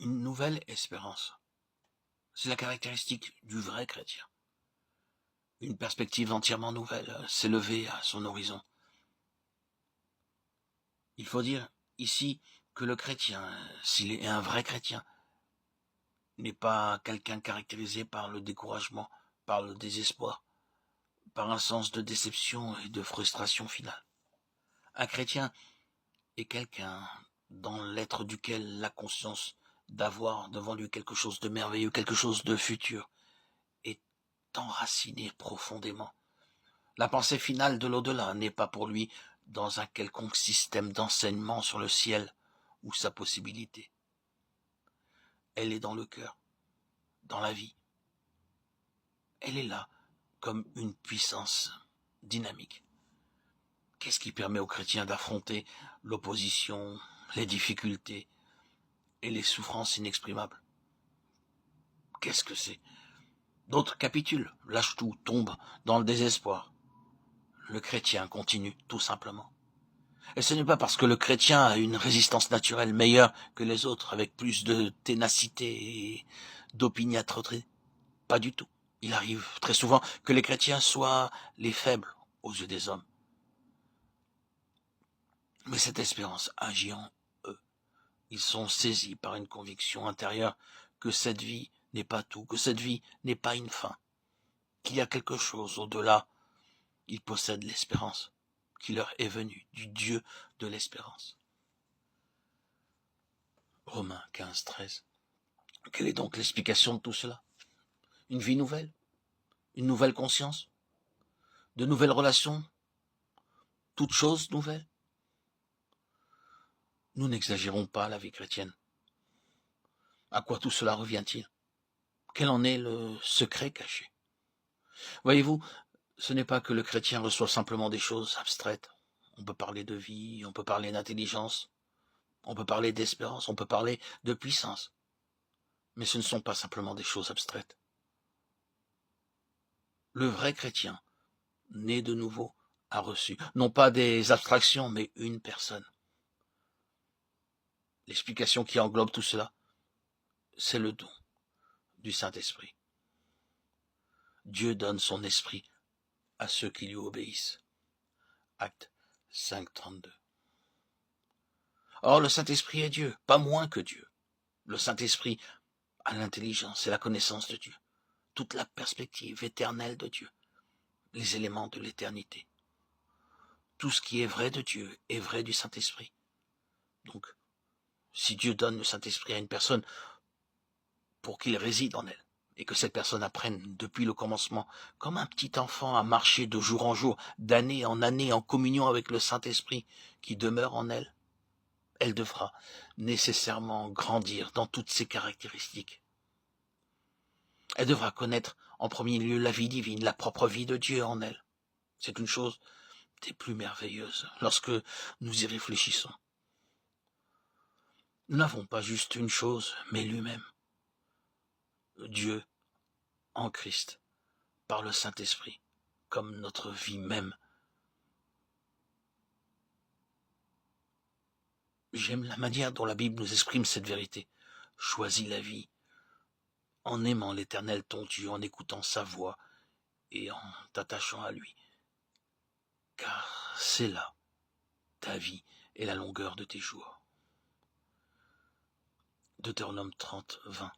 une nouvelle espérance. C'est la caractéristique du vrai chrétien. Une perspective entièrement nouvelle s'élever à son horizon. Il faut dire ici que le chrétien, s'il est un vrai chrétien, n'est pas quelqu'un caractérisé par le découragement, par le désespoir, par un sens de déception et de frustration finale. Un chrétien est quelqu'un dans l'être duquel la conscience d'avoir devant lui quelque chose de merveilleux, quelque chose de futur, est enraciné profondément. La pensée finale de l'au-delà n'est pas pour lui dans un quelconque système d'enseignement sur le ciel ou sa possibilité. Elle est dans le cœur, dans la vie. Elle est là comme une puissance dynamique. Qu'est-ce qui permet aux chrétiens d'affronter l'opposition, les difficultés et les souffrances inexprimables? Qu'est-ce que c'est? D'autres capitulent, lâchent tout, tombent dans le désespoir. Le chrétien continue, tout simplement. Et ce n'est pas parce que le chrétien a une résistance naturelle meilleure que les autres, avec plus de ténacité et d'opiniâtreté. Pas du tout. Il arrive très souvent que les chrétiens soient les faibles aux yeux des hommes. Mais cette espérance agit en eux. Ils sont saisis par une conviction intérieure que cette vie n'est pas tout, que cette vie n'est pas une fin, qu'il y a quelque chose au-delà. Ils possèdent l'espérance qui leur est venue du Dieu de l'espérance. Romains 15, 13. Quelle est donc l'explication de tout cela? Une vie nouvelle? Une nouvelle conscience? De nouvelles relations? Toutes choses nouvelles? Nous n'exagérons pas la vie chrétienne. À quoi tout cela revient-il? Quel en est le secret caché? Voyez-vous, ce n'est pas que le chrétien reçoit simplement des choses abstraites. On peut parler de vie, on peut parler d'intelligence, on peut parler d'espérance, on peut parler de puissance. Mais ce ne sont pas simplement des choses abstraites. Le vrai chrétien, né de nouveau, a reçu, non pas des abstractions, mais une personne. L'explication qui englobe tout cela, c'est le don du Saint-Esprit. Dieu donne son esprit à ceux qui lui obéissent. Acte 5, 32. Or, le Saint-Esprit est Dieu, pas moins que Dieu. Le Saint-Esprit a l'intelligence et la connaissance de Dieu, toute la perspective éternelle de Dieu, les éléments de l'éternité. Tout ce qui est vrai de Dieu est vrai du Saint-Esprit. Donc, si Dieu donne le Saint-Esprit à une personne pour qu'il réside en elle, et que cette personne apprenne depuis le commencement, comme un petit enfant, à marcher de jour en jour, d'année en communion avec le Saint-Esprit qui demeure en elle, elle devra nécessairement grandir dans toutes ses caractéristiques. Elle devra connaître en premier lieu la vie divine, la propre vie de Dieu en elle. C'est une chose des plus merveilleuses lorsque nous y réfléchissons. Nous n'avons pas juste une chose, mais lui-même. Dieu en Christ, par le Saint-Esprit, comme notre vie même. J'aime la manière dont la Bible nous exprime cette vérité. Choisis la vie en aimant l'Éternel ton Dieu, en écoutant sa voix et en t'attachant à lui. Car c'est là ta vie et la longueur de tes jours. Deutéronome 30, 20.